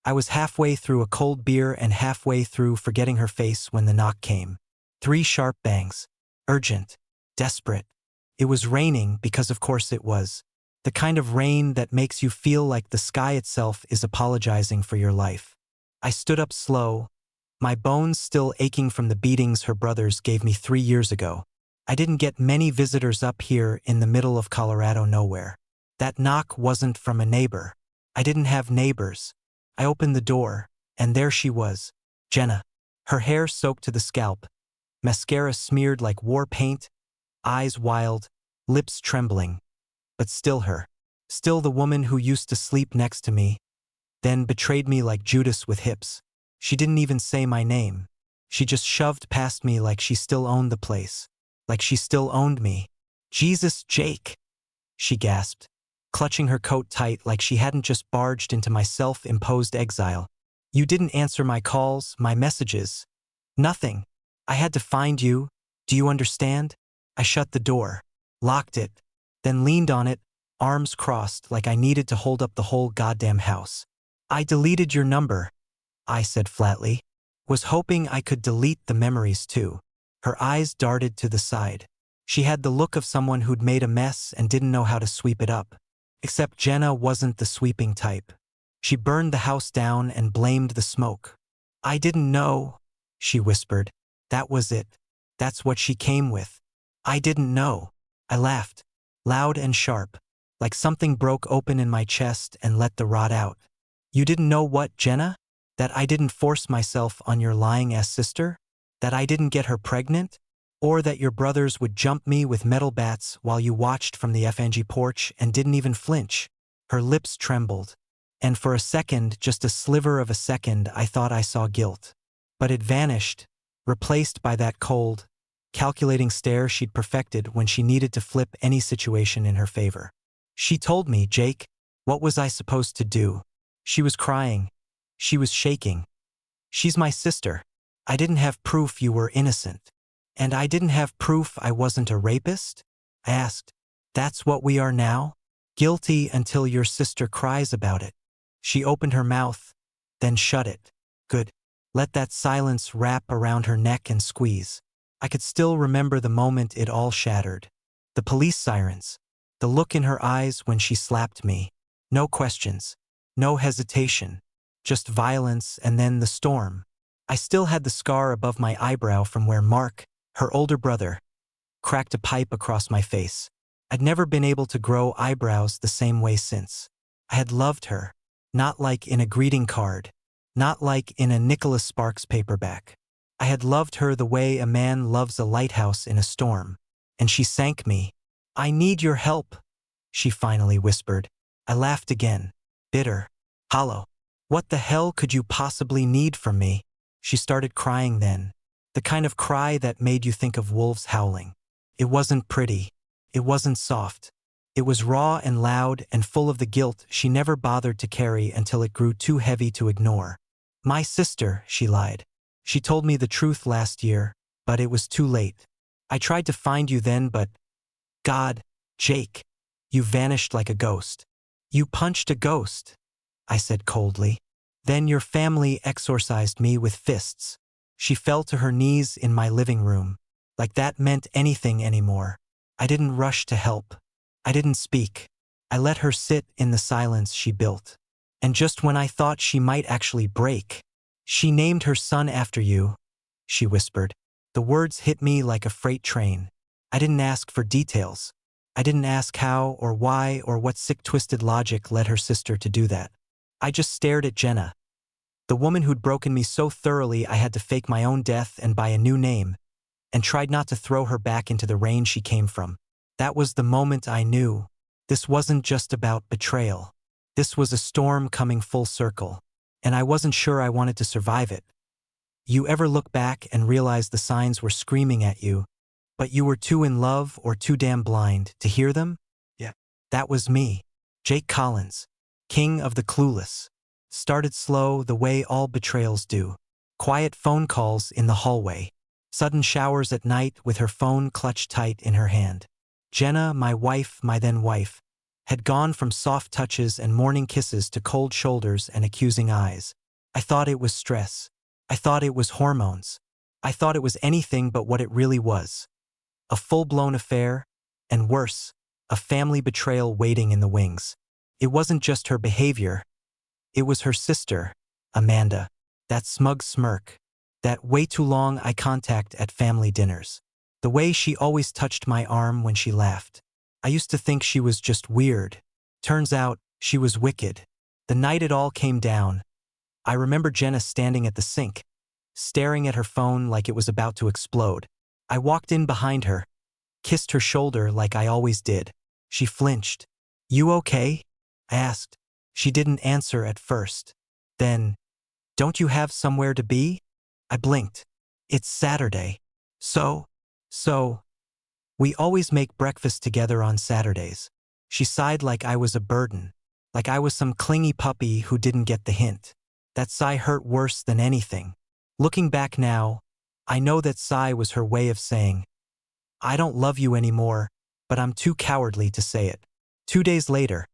I was halfway through a cold beer and halfway through forgetting her face when the knock came. 3 sharp bangs. Urgent. Desperate. It was raining because of course it was. The kind of rain that makes you feel like the sky itself is apologizing for your life. I stood up slow, my bones still aching from the beatings her brothers gave me 3 years ago. I didn't get many visitors up here in the middle of Colorado nowhere. That knock wasn't from a neighbor. I didn't have neighbors. I opened the door, and there she was, Jenna. Her hair soaked to the scalp, mascara smeared like war paint, eyes wild, lips trembling. But still her. Still the woman who used to sleep next to me, then betrayed me like Judas with hips. She didn't even say my name. She just shoved past me like she still owned the place. Like she still owned me. Jesus, Jake, she gasped, clutching her coat tight like she hadn't just barged into my self-imposed exile. You didn't answer my calls, my messages. Nothing. I had to find you. Do you understand? I shut the door, locked it, then leaned on it, arms crossed like I needed to hold up the whole goddamn house. I deleted your number, I said flatly. Was hoping I could delete the memories too. Her eyes darted to the side. She had the look of someone who'd made a mess and didn't know how to sweep it up. Except Jenna wasn't the sweeping type. She burned the house down and blamed the smoke. I didn't know, she whispered. That was it. That's what she came with. I didn't know. I laughed, loud and sharp, like something broke open in my chest and let the rot out. You didn't know what, Jenna? That I didn't force myself on your lying-ass sister? That I didn't get her pregnant? Or that your brothers would jump me with metal bats while you watched from the FNG porch and didn't even flinch? Her lips trembled, and for a second, just a sliver of a second, I thought I saw guilt. But it vanished, replaced by that cold, calculating stare she'd perfected when she needed to flip any situation in her favor. She told me, Jake. What was I supposed to do? She was crying. She was shaking. She's my sister. I didn't have proof you were innocent. And I didn't have proof I wasn't a rapist? I asked. That's what we are now? Guilty until your sister cries about it. She opened her mouth, then shut it. Good. Let that silence wrap around her neck and squeeze. I could still remember the moment it all shattered. The police sirens. The look in her eyes when she slapped me. No questions. No hesitation. Just violence and then the storm. I still had the scar above my eyebrow from where Mark, her older brother, cracked a pipe across my face. I'd never been able to grow eyebrows the same way since. I had loved her. Not like in a greeting card. Not like in a Nicholas Sparks paperback. I had loved her the way a man loves a lighthouse in a storm. And she sank me. I need your help, she finally whispered. I laughed again. Bitter. Hollow. What the hell could you possibly need from me? She started crying then. The kind of cry that made you think of wolves howling. It wasn't pretty. It wasn't soft. It was raw and loud and full of the guilt she never bothered to carry until it grew too heavy to ignore. My sister, she lied. She told me the truth last year, but it was too late. I tried to find you then, but God, Jake, you vanished like a ghost. You punched a ghost, I said coldly. Then your family exorcised me with fists. She fell to her knees in my living room, like that meant anything anymore. I didn't rush to help. I didn't speak. I let her sit in the silence she built. And just when I thought she might actually break, she named her son after you, she whispered. The words hit me like a freight train. I didn't ask for details. I didn't ask how or why or what sick twisted logic led her sister to do that. I just stared at Jenna, the woman who'd broken me so thoroughly I had to fake my own death and buy a new name, and tried not to throw her back into the rain she came from. That was the moment I knew. This wasn't just about betrayal. This was a storm coming full circle, and I wasn't sure I wanted to survive it. You ever look back and realize the signs were screaming at you, but you were too in love or too damn blind to hear them? Yeah. That was me. Jake Collins, king of the clueless. Started slow the way all betrayals do. Quiet phone calls in the hallway. Sudden showers at night with her phone clutched tight in her hand. Jenna, my wife, my then wife, had gone from soft touches and morning kisses to cold shoulders and accusing eyes. I thought it was stress. I thought it was hormones. I thought it was anything but what it really was. A full-blown affair, and worse, a family betrayal waiting in the wings. It wasn't just her behavior. It was her sister, Amanda. That smug smirk. That way too long eye contact at family dinners. The way she always touched my arm when she laughed. I used to think she was just weird. Turns out, she was wicked. The night it all came down, I remember Jenna standing at the sink, staring at her phone like it was about to explode. I walked in behind her, kissed her shoulder like I always did. She flinched. "You okay?" I asked. She didn't answer at first. Then, "Don't you have somewhere to be?" I blinked. "It's Saturday. So, we always make breakfast together on Saturdays." She sighed like I was a burden, like I was some clingy puppy who didn't get the hint. That sigh hurt worse than anything. Looking back now, I know that sigh was her way of saying, "I don't love you anymore, but I'm too cowardly to say it." 2 days later,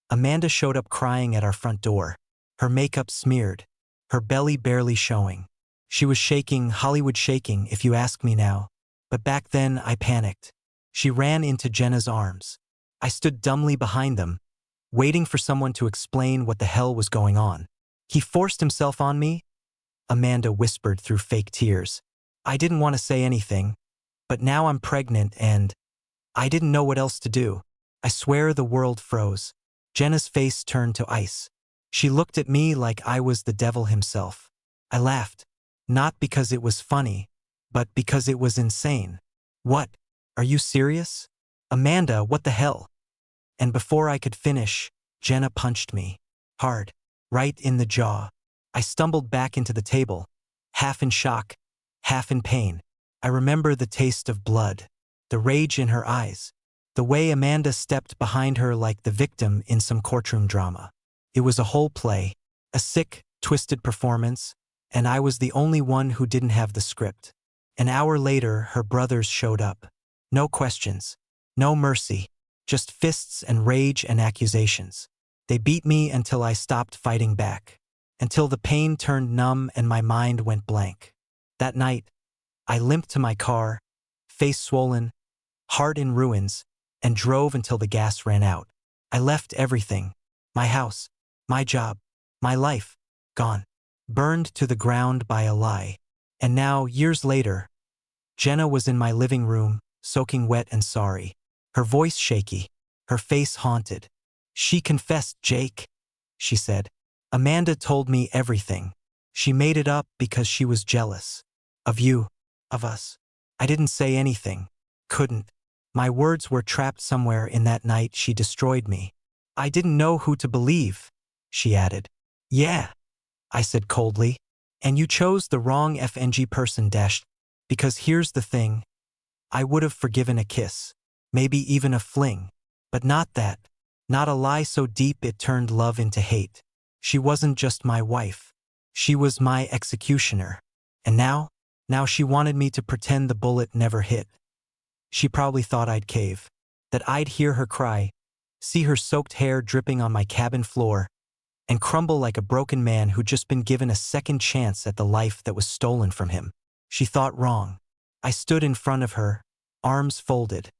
Amanda showed up crying at our front door, her makeup smeared, her belly barely showing. She was shaking, Hollywood shaking if you ask me now, but back then I panicked. She ran into Jenna's arms. I stood dumbly behind them, waiting for someone to explain what the hell was going on. "He forced himself on me," Amanda whispered through fake tears. I didn't want to say anything, but now I'm pregnant and I didn't know what else to do. I swear the world froze. Jenna's face turned to ice. She looked at me like I was the devil himself. I laughed, not because it was funny, but because it was insane. "What? Are you serious? Amanda, what the hell?" And before I could finish, Jenna punched me. Hard. Right in the jaw. I stumbled back into the table, half in shock, half in pain. I remember the taste of blood, the rage in her eyes, the way Amanda stepped behind her like the victim in some courtroom drama. It was a whole play, a sick, twisted performance, and I was the only one who didn't have the script. An hour later, her brothers showed up. No questions, no mercy, just fists and rage and accusations. They beat me until I stopped fighting back, until the pain turned numb and my mind went blank. That night, I limped to my car, face swollen, heart in ruins, and drove until the gas ran out. I left everything, my house, my job, my life, gone, burned to the ground by a lie. And now, years later, Jenna was in my living room, soaking wet and sorry, her voice shaky, her face haunted. "She confessed, Jake," she said. "Amanda told me everything. She made it up because she was jealous. Of you, of us." I didn't say anything. Couldn't. My words were trapped somewhere in that night she destroyed me. "I didn't know who to believe," she added. "Yeah," I said coldly. "And you chose the wrong FNG person, because here's the thing. I would have forgiven a kiss, maybe even a fling, but not that. Not a lie so deep it turned love into hate. She wasn't just my wife. She was my executioner. And now she wanted me to pretend the bullet never hit. She probably thought I'd cave, that I'd hear her cry, see her soaked hair dripping on my cabin floor, and crumble like a broken man who'd just been given a second chance at the life that was stolen from him. She thought wrong. I stood in front of her, arms folded,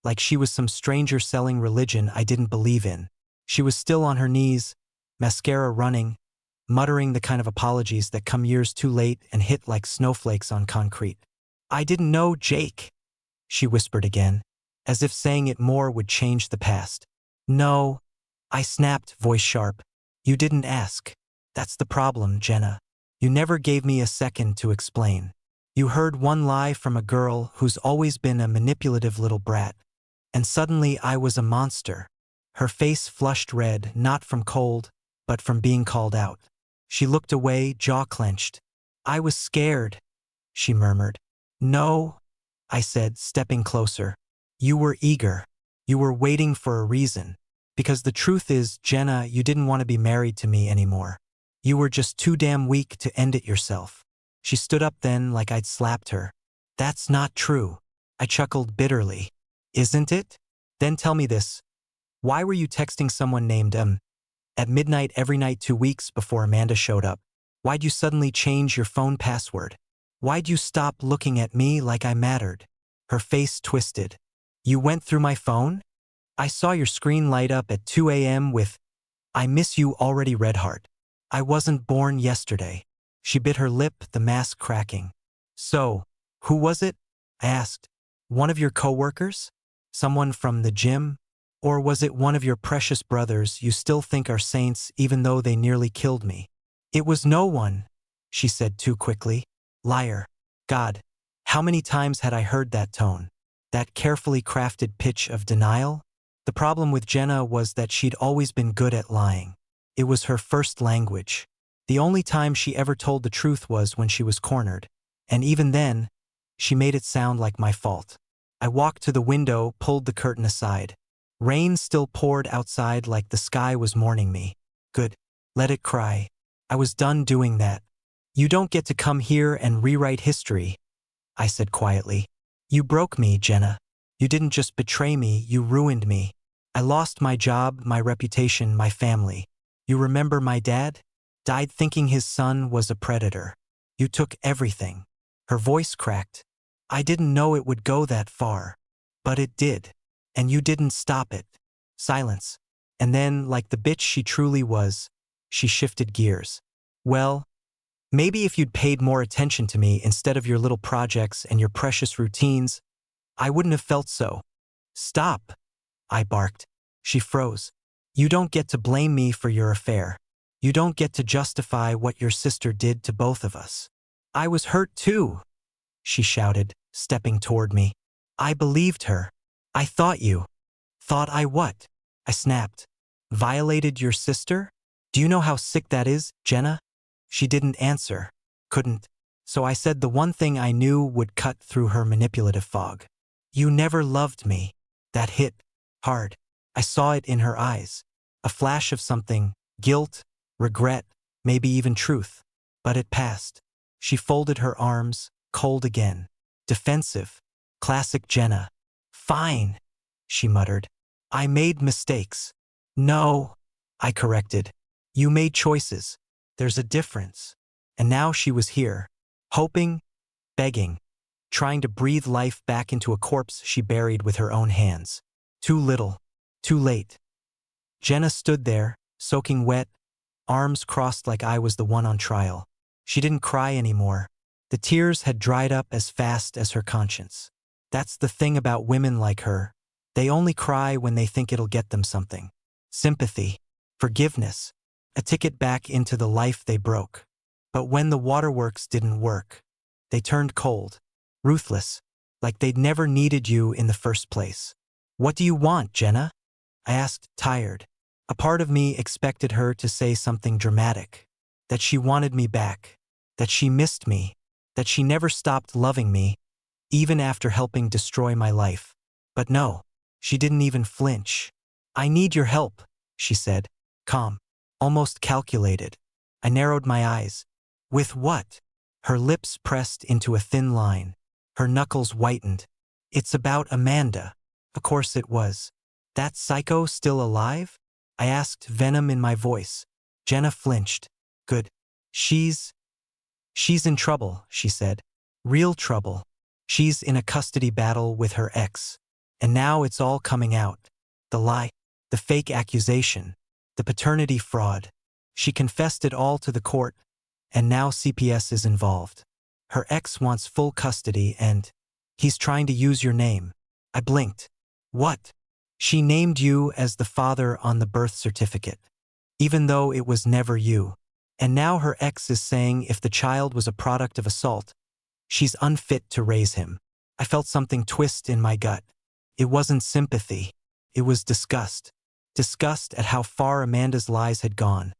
like she was some stranger selling religion I didn't believe in. She was still on her knees, mascara running, muttering the kind of apologies that come years too late and hit like snowflakes on concrete. "I didn't know, Jake," she whispered again, as if saying it more would change the past. "No," I snapped, voice sharp. "You didn't ask. That's the problem, Jenna. You never gave me a second to explain. You heard one lie from a girl who's always been a manipulative little brat. And suddenly I was a monster." Her face flushed red, not from cold, but from being called out. She looked away, jaw clenched. "I was scared," she murmured. "No," I said, stepping closer. "You were eager. You were waiting for a reason. Because the truth is, Jenna, you didn't want to be married to me anymore. You were just too damn weak to end it yourself." She stood up then like I'd slapped her. "That's not true." I chuckled bitterly. "Isn't it? Then tell me this. Why were you texting someone named at midnight every night 2 weeks before Amanda showed up? Why'd you suddenly change your phone password? Why'd you stop looking at me like I mattered? Her face twisted. You went through my phone? I saw your screen light up at 2 a.m. with, "I miss you already, red heart. I wasn't born yesterday." She bit her lip, the mask cracking. So, who was it? I asked. One of your coworkers? Someone from the gym? Or was it one of your precious brothers you still think are saints even though they nearly killed me? It was no one, she said too quickly. Liar. God, how many times had I heard that tone? That carefully crafted pitch of denial? The problem with Jenna was that she'd always been good at lying. It was her first language. The only time she ever told the truth was when she was cornered. And even then, she made it sound like my fault. I walked to the window, pulled the curtain aside. Rain still poured outside like the sky was mourning me. Good. Let it cry. I was done doing that. You don't get to come here and rewrite history, I said quietly. You broke me, Jenna. You didn't just betray me, you ruined me. I lost my job, my reputation, my family. You remember my dad? Died thinking his son was a predator. You took everything. Her voice cracked. I didn't know it would go that far. But it did. And you didn't stop it. Silence. And then, like the bitch she truly was, she shifted gears. Well, maybe if you'd paid more attention to me instead of your little projects and your precious routines, I wouldn't have felt so. Stop, I barked. She froze. You don't get to blame me for your affair. You don't get to justify what your sister did to both of us. I was hurt too, she shouted, stepping toward me. I believed her. I thought you. Thought I what? I snapped. Violated your sister? Do you know how sick that is, Jenna? She didn't answer. Couldn't. So I said the one thing I knew would cut through her manipulative fog. You never loved me. That hit hard. I saw it in her eyes. A flash of something, guilt, regret, maybe even truth. But it passed. She folded her arms, cold again. Defensive. Classic Jenna. Fine, she muttered. I made mistakes. No, I corrected. You made choices. There's a difference. And now she was here, hoping, begging, trying to breathe life back into a corpse she buried with her own hands. Too little, too late. Jenna stood there, soaking wet, arms crossed like I was the one on trial. She didn't cry anymore. The tears had dried up as fast as her conscience. That's the thing about women like her. They only cry when they think it'll get them something. Sympathy, forgiveness, a ticket back into the life they broke. But when the waterworks didn't work, they turned cold, ruthless, like they'd never needed you in the first place. What do you want, Jenna? I asked, tired. A part of me expected her to say something dramatic, that she wanted me back, that she missed me, that she never stopped loving me, even after helping destroy my life. But no, she didn't even flinch. I need your help, she said, calm, almost calculated. I narrowed my eyes. With what? Her lips pressed into a thin line. Her knuckles whitened. It's about Amanda. Of course it was. That psycho still alive? I asked, venom in my voice. Jenna flinched. Good. She's in trouble, she said. Real trouble. She's in a custody battle with her ex. And now it's all coming out. The lie, the fake accusation, the paternity fraud. She confessed it all to the court, and now CPS is involved. Her ex wants full custody and he's trying to use your name. I blinked. What? She named you as the father on the birth certificate, even though it was never you. And now her ex is saying if the child was a product of assault, she's unfit to raise him. I felt something twist in my gut. It wasn't sympathy. It was disgust. Disgust at how far Amanda's lies had gone.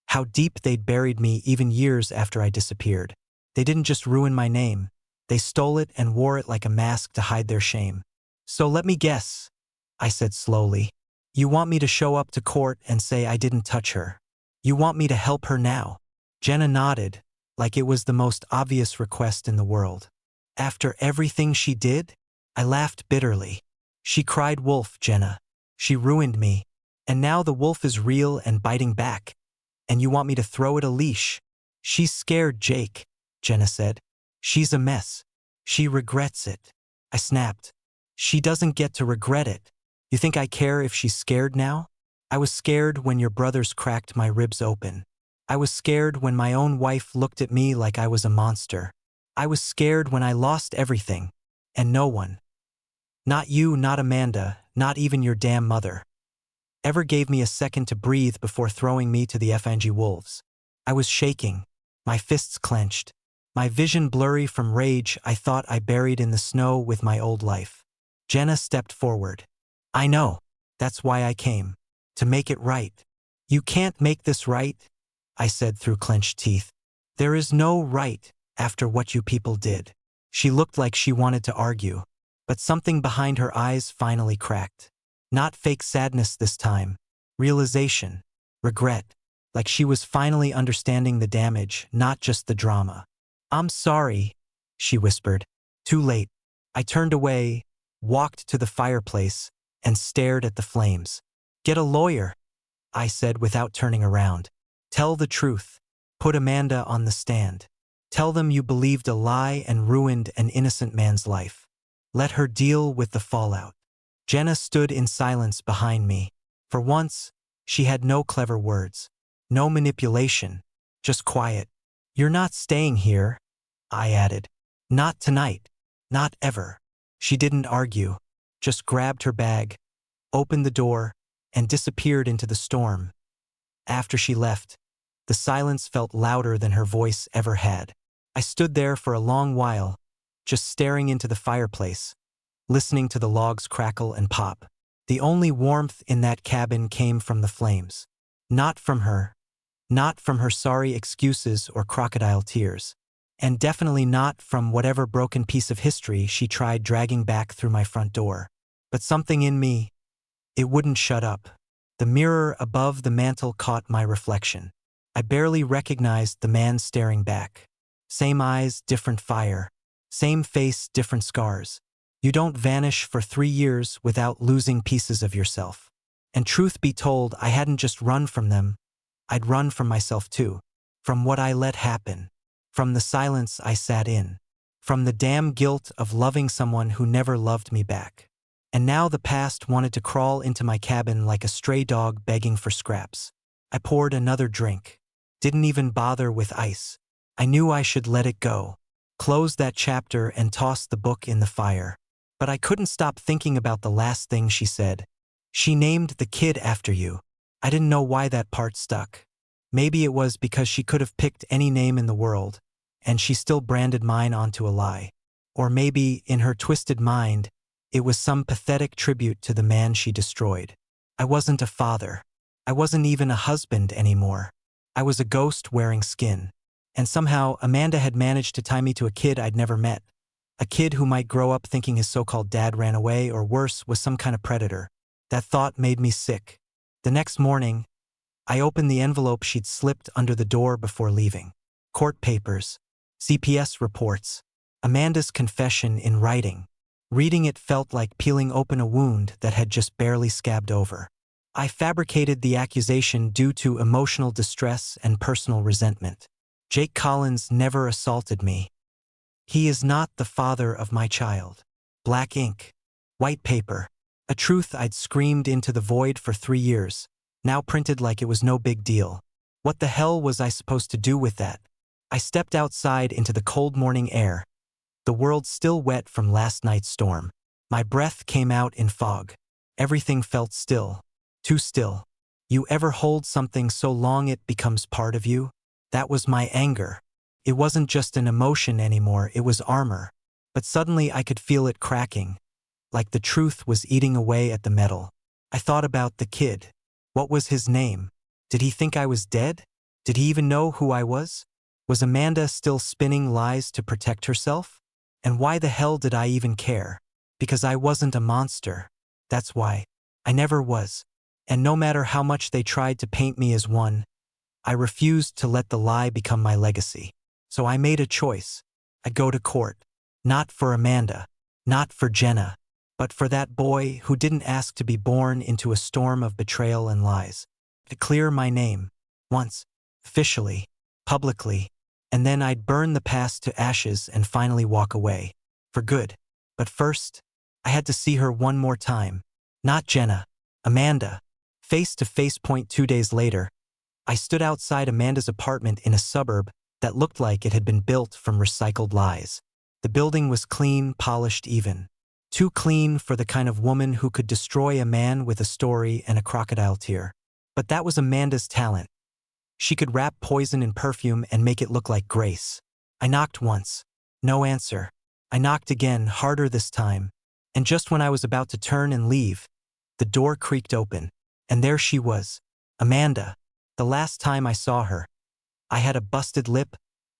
How deep they'd buried me even years after I disappeared. They didn't just ruin my name. They stole it and wore it like a mask to hide their shame. So let me guess, I said slowly. You want me to show up to court and say I didn't touch her. You want me to help her now? Jenna nodded, like it was the most obvious request in the world. After everything she did? I laughed bitterly. She cried wolf, Jenna. She ruined me. And now the wolf is real and biting back. And you want me to throw it a leash? She's scared, Jake, Jenna said. She's a mess. She regrets it. I snapped. She doesn't get to regret it. You think I care if she's scared now? I was scared when your brothers cracked my ribs open. I was scared when my own wife looked at me like I was a monster. I was scared when I lost everything. And no one. Not you, not Amanda, not even your damn mother. Ever gave me a second to breathe before throwing me to the FNG wolves. I was shaking, my fists clenched, my vision blurry from rage I thought I buried in the snow with my old life. Jenna stepped forward. I know. That's why I came. To make it right. You can't make this right, I said through clenched teeth. There is no right after what you people did. She looked like she wanted to argue, but something behind her eyes finally cracked. Not fake sadness this time. Realization. Regret. Like she was finally understanding the damage, not just the drama. I'm sorry, she whispered. Too late. I turned away, walked to the fireplace, and stared at the flames. Get a lawyer, I said without turning around. Tell the truth. Put Amanda on the stand. Tell them you believed a lie and ruined an innocent man's life. Let her deal with the fallout. Jenna stood in silence behind me. For once, she had no clever words. No manipulation. Just quiet. You're not staying here, I added. Not tonight. Not ever. She didn't argue. Just grabbed her bag, opened the door, and disappeared into the storm. After she left, the silence felt louder than her voice ever had. I stood there for a long while, just staring into the fireplace, listening to the logs crackle and pop. The only warmth in that cabin came from the flames. Not from her. Not from her sorry excuses or crocodile tears. And definitely not from whatever broken piece of history she tried dragging back through my front door. But something in me, it wouldn't shut up. The mirror above the mantel caught my reflection. I barely recognized the man staring back. Same eyes, different fire. Same face, different scars. You don't vanish for 3 years without losing pieces of yourself. And truth be told, I hadn't just run from them. I'd run from myself too. From what I let happen. From the silence I sat in. From the damn guilt of loving someone who never loved me back. And now the past wanted to crawl into my cabin like a stray dog begging for scraps. I poured another drink. Didn't even bother with ice. I knew I should let it go. Close that chapter and toss the book in the fire. But I couldn't stop thinking about the last thing she said. She named the kid after you. I didn't know why that part stuck. Maybe it was because she could have picked any name in the world, and she still branded mine onto a lie. Or maybe, in her twisted mind, it was some pathetic tribute to the man she destroyed. I wasn't a father. I wasn't even a husband anymore. I was a ghost wearing skin. And somehow, Amanda had managed to tie me to a kid I'd never met. A kid who might grow up thinking his so-called dad ran away or worse, was some kind of predator. That thought made me sick. The next morning, I opened the envelope she'd slipped under the door before leaving. Court papers. CPS reports. Amanda's confession in writing. Reading it felt like peeling open a wound that had just barely scabbed over. I fabricated the accusation due to emotional distress and personal resentment. Jake Collins never assaulted me. He is not the father of my child. Black ink. White paper. A truth I'd screamed into the void for 3 years, now printed like it was no big deal. What the hell was I supposed to do with that? I stepped outside into the cold morning air. The world still wet from last night's storm. My breath came out in fog. Everything felt still. Too still. You ever hold something so long it becomes part of you? That was my anger. It wasn't just an emotion anymore, it was armor. But suddenly I could feel it cracking. Like the truth was eating away at the metal. I thought about the kid. What was his name? Did he think I was dead? Did he even know who I was? Was Amanda still spinning lies to protect herself? And why the hell did I even care? Because I wasn't a monster. That's why. I never was. And no matter how much they tried to paint me as one, I refused to let the lie become my legacy. So I made a choice. I'd go to court. Not for Amanda. Not for Jenna. but for that boy who didn't ask to be born into a storm of betrayal and lies. To clear my name. Once. Officially. Publicly. And then I'd burn the past to ashes and finally walk away. For good. But first, I had to see her one more time. Not Jenna. Amanda. Face to face. 2 days later, I stood outside Amanda's apartment in a suburb that looked like it had been built from recycled lies. The building was clean, polished even. Too clean for the kind of woman who could destroy a man with a story and a crocodile tear. But that was Amanda's talent. She could wrap poison in perfume and make it look like grace. I knocked once. No answer. I knocked again, harder this time. And just when I was about to turn and leave, the door creaked open. And there she was. Amanda. The last time I saw her, I had a busted lip,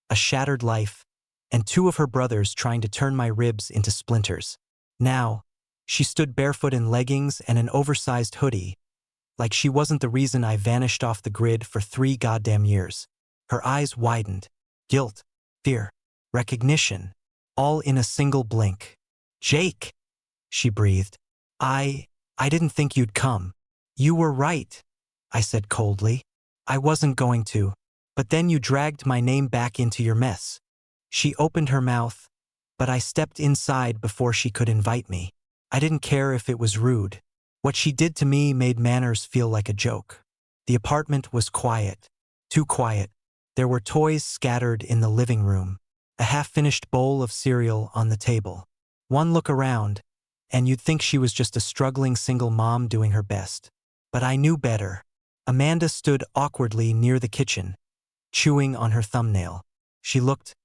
a shattered life, and 2 of her brothers trying to turn my ribs into splinters. Now, she stood barefoot in leggings and an oversized hoodie, like she wasn't the reason I vanished off the grid for 3 goddamn years. Her eyes widened. Guilt, fear, recognition, all in a single blink. "Jake," she breathed. I didn't think you'd come." "You were right," I said coldly. "I wasn't going to. But then you dragged my name back into your mess." She opened her mouth, but I stepped inside before she could invite me. I didn't care if it was rude. What she did to me made manners feel like a joke. The apartment was quiet. Too quiet. There were toys scattered in the living room, a half-finished bowl of cereal on the table. One look around, and you'd think she was just a struggling single mom doing her best. But I knew better. Amanda stood awkwardly near the kitchen, chewing on her thumbnail. She looked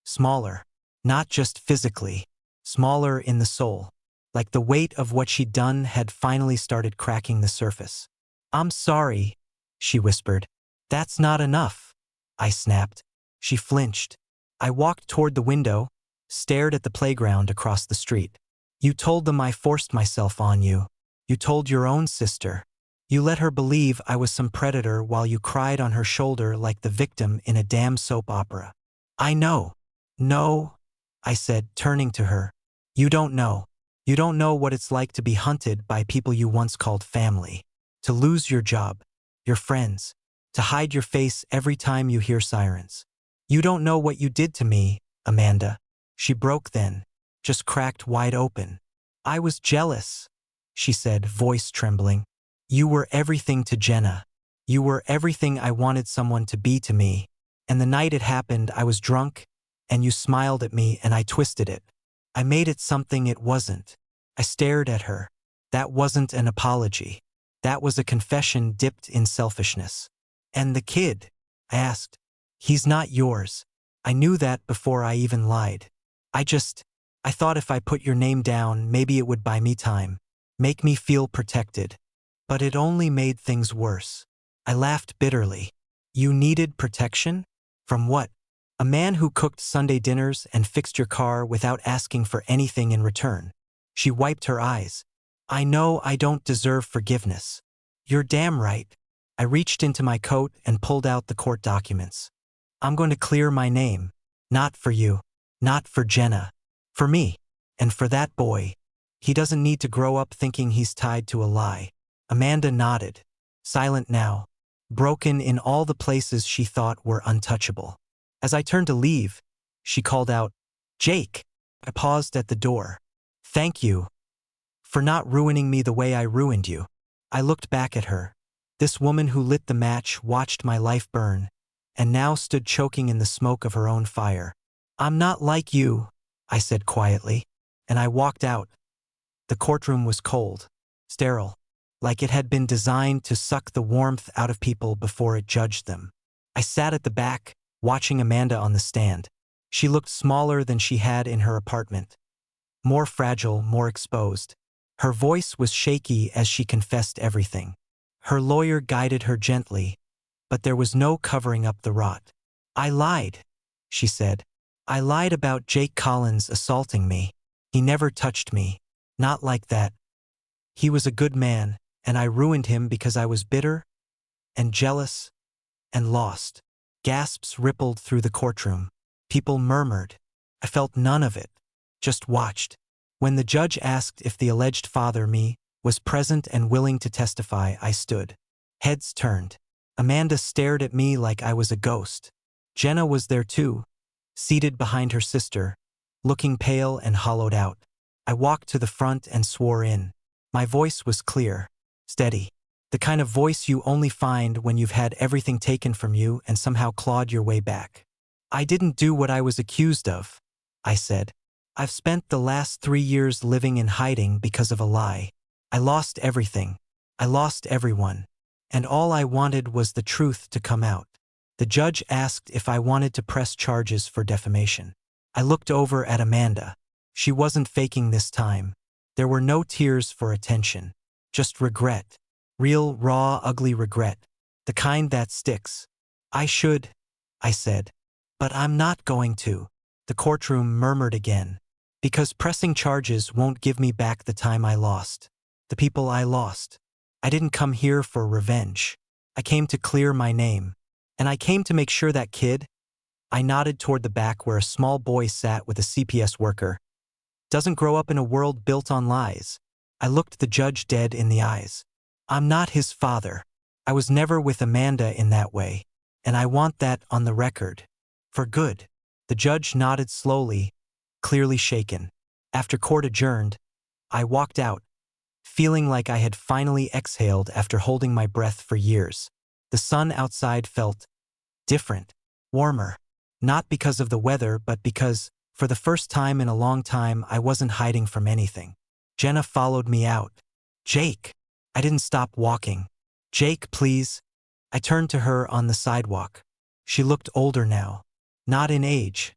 smaller, not just physically, smaller in the soul, like the weight of what she'd done had finally started cracking the surface. "I'm sorry," she whispered. "That's not enough," I snapped. She flinched. I walked toward the window, stared at the playground across the street. "You told them I forced myself on you. You told your own sister. You let her believe I was some predator while you cried on her shoulder like the victim in a damn soap opera." "I know." "No," I said, turning to her. "You don't know. You don't know what it's like to be hunted by people you once called family, to lose your job, your friends, to hide your face every time you hear sirens. You don't know what you did to me, Amanda." She broke then, just cracked wide open. "I was jealous," she said, voice trembling. "You were everything to Jenna. You were everything I wanted someone to be to me. And the night it happened, I was drunk, and you smiled at me and I twisted it. I made it something it wasn't." I stared at her. That wasn't an apology. That was a confession dipped in selfishness. "And the kid?" I asked. "He's not yours." I knew that before I even lied. I thought if I put your name down, maybe it would buy me time, make me feel protected. But it only made things worse. I laughed bitterly. "You needed protection? From what? A man who cooked Sunday dinners and fixed your car without asking for anything in return." She wiped her eyes. "I know I don't deserve forgiveness." "You're damn right." I reached into my coat and pulled out the court documents. "I'm going to clear my name. Not for you. Not for Jenna. For me. And for that boy. He doesn't need to grow up thinking he's tied to a lie." Amanda nodded. Silent now. Broken in all the places she thought were untouchable. As I turned to leave, she called out, "Jake." I paused at the door. "Thank you for not ruining me the way I ruined you." I looked back at her. This woman who lit the match watched my life burn, and now stood choking in the smoke of her own fire. "I'm not like you," I said quietly, and I walked out. The courtroom was cold, sterile, like it had been designed to suck the warmth out of people before it judged them. I sat at the back, watching Amanda on the stand. She looked smaller than she had in her apartment. More fragile, more exposed. Her voice was shaky as she confessed everything. Her lawyer guided her gently, but there was no covering up the rot. "I lied," she said. "I lied about Jake Collins assaulting me. He never touched me. Not like that. He was a good man, and I ruined him because I was bitter and jealous and lost." Gasps rippled through the courtroom. People murmured. I felt none of it, just watched. When the judge asked if the alleged father, me, was present and willing to testify, I stood. Heads turned. Amanda stared at me like I was a ghost. Jenna was there too, seated behind her sister, looking pale and hollowed out. I walked to the front and swore in. My voice was clear, steady. The kind of voice you only find when you've had everything taken from you and somehow clawed your way back. I didn't do what I was accused of, I said. I've spent the last 3 years living in hiding because of a lie. I lost everything. I lost everyone. And all I wanted was the truth to come out. The judge asked if I wanted to press charges for defamation. I looked over at Amanda. She wasn't faking this time. There were no tears for attention. Just regret. Real, raw, ugly regret. The kind that sticks. I said. But I'm not going to. The courtroom murmured again. Because pressing charges won't give me back the time I lost. The people I lost. I didn't come here for revenge. I came to clear my name. And I came to make sure that kid, I nodded toward the back where a small boy sat with a CPS worker, doesn't grow up in a world built on lies. I looked the judge dead in the eyes. I'm not his father. I was never with Amanda in that way. And I want that on the record. For good. The judge nodded slowly, clearly shaken. After court adjourned, I walked out, feeling like I had finally exhaled after holding my breath for years. The sun outside felt different, warmer. Not because of the weather, but because, for the first time in a long time, I wasn't hiding from anything. Jenna followed me out. Jake. I didn't stop walking. Jake, please. I turned to her on the sidewalk. She looked older now. Not in age.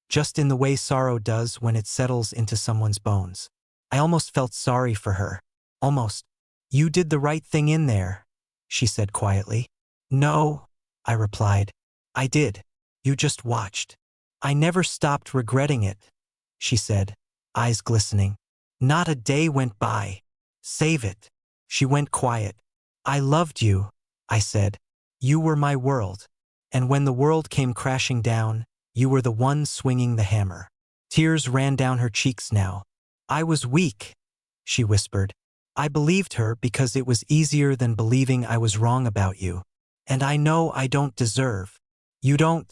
Just in the way sorrow does when it settles into someone's bones. I almost felt sorry for her. Almost. You did the right thing in there, she said quietly. No, I replied. I did. You just watched. I never stopped regretting it, she said, eyes glistening. Not a day went by. Save it. She went quiet. I loved you, I said. You were my world. And when the world came crashing down, you were the one swinging the hammer. Tears ran down her cheeks now. I was weak, she whispered. I believed her because it was easier than believing I was wrong about you. And I know I don't deserve. You don't,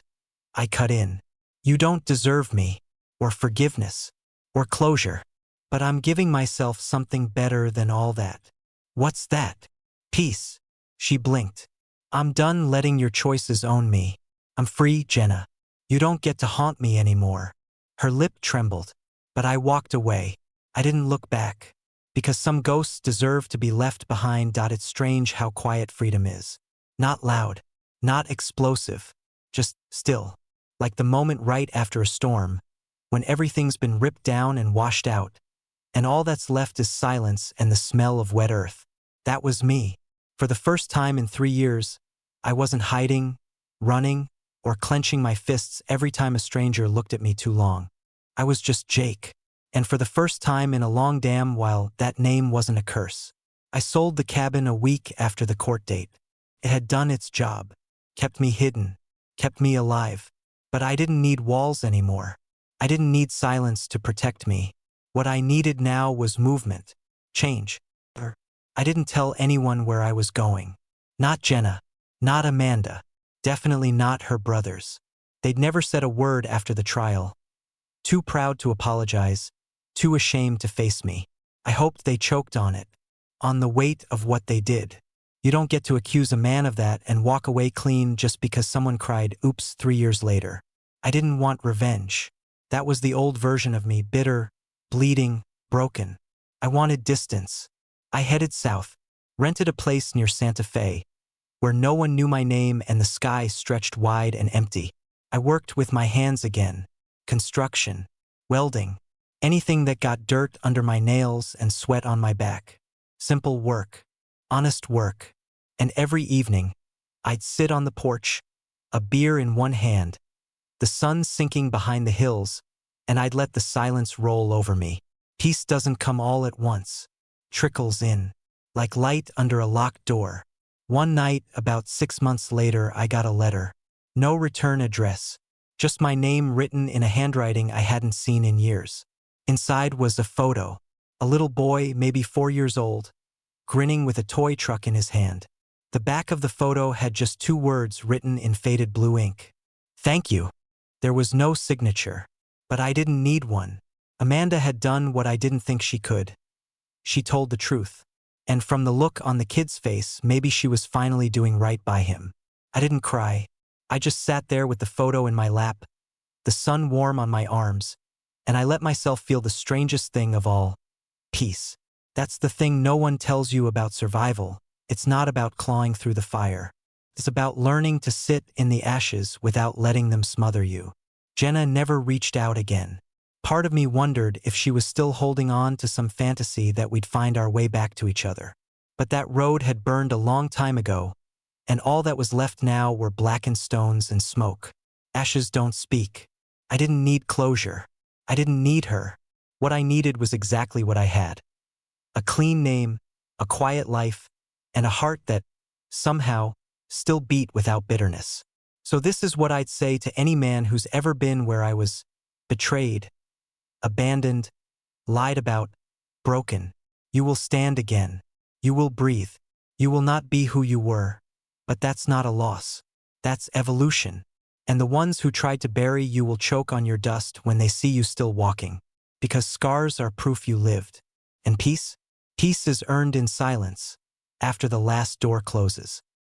I cut in. You don't deserve me, or forgiveness, or closure. But I'm giving myself something better than all that. What's that? Peace. She blinked. I'm done letting your choices own me. I'm free, Jenna. You don't get to haunt me anymore. Her lip trembled, but I walked away. I didn't look back. Because some ghosts deserve to be left behind. It's strange how quiet freedom is. Not loud, not explosive, just still. Like the moment right after a storm, when everything's been ripped down and washed out, and all that's left is silence and the smell of wet earth. That was me. For the first time in 3 years, I wasn't hiding, running, or clenching my fists every time a stranger looked at me too long. I was just Jake. And for the first time in a long damn while, that name wasn't a curse. I sold the cabin a week after the court date. It had done its job. Kept me hidden. Kept me alive. But I didn't need walls anymore. I didn't need silence to protect me. What I needed now was movement. Change. I didn't tell anyone where I was going. Not Jenna. Not Amanda. Definitely not her brothers. They'd never said a word after the trial. Too proud to apologize. Too ashamed to face me. I hoped they choked on it. On the weight of what they did. You don't get to accuse a man of that and walk away clean just because someone cried oops 3 years later. I didn't want revenge. That was the old version of me, bitter, bleeding, broken. I wanted distance. I headed south, rented a place near Santa Fe, where no one knew my name and the sky stretched wide and empty. I worked with my hands again. Construction, welding, anything that got dirt under my nails and sweat on my back. Simple work, honest work. And every evening, I'd sit on the porch, a beer in one hand, the sun sinking behind the hills, and I'd let the silence roll over me. Peace doesn't come all at once. Trickles in, like light under a locked door. One night, about 6 months later, I got a letter. No return address. Just my name written in a handwriting I hadn't seen in years. Inside was a photo. A little boy, maybe 4 years old, grinning with a toy truck in his hand. The back of the photo had just 2 words written in faded blue ink. Thank you. There was no signature. But I didn't need one. Amanda had done what I didn't think she could. She told the truth. And from the look on the kid's face, maybe she was finally doing right by him. I didn't cry. I just sat there with the photo in my lap, the sun warm on my arms, and I let myself feel the strangest thing of all: peace. That's the thing no one tells you about survival. It's not about clawing through the fire. It's about learning to sit in the ashes without letting them smother you. Jenna never reached out again. Part of me wondered if she was still holding on to some fantasy that we'd find our way back to each other. But that road had burned a long time ago, and all that was left now were blackened stones and smoke. Ashes don't speak. I didn't need closure. I didn't need her. What I needed was exactly what I had: a clean name, a quiet life, and a heart that, somehow, still beat without bitterness. So this is what I'd say to any man who's ever been where I was: betrayed, abandoned, lied about, broken. You will stand again. You will breathe. You will not be who you were. But that's not a loss. That's evolution. And the ones who tried to bury you will choke on your dust when they see you still walking. Because scars are proof you lived. And peace? Peace is earned in silence, after the last door closes.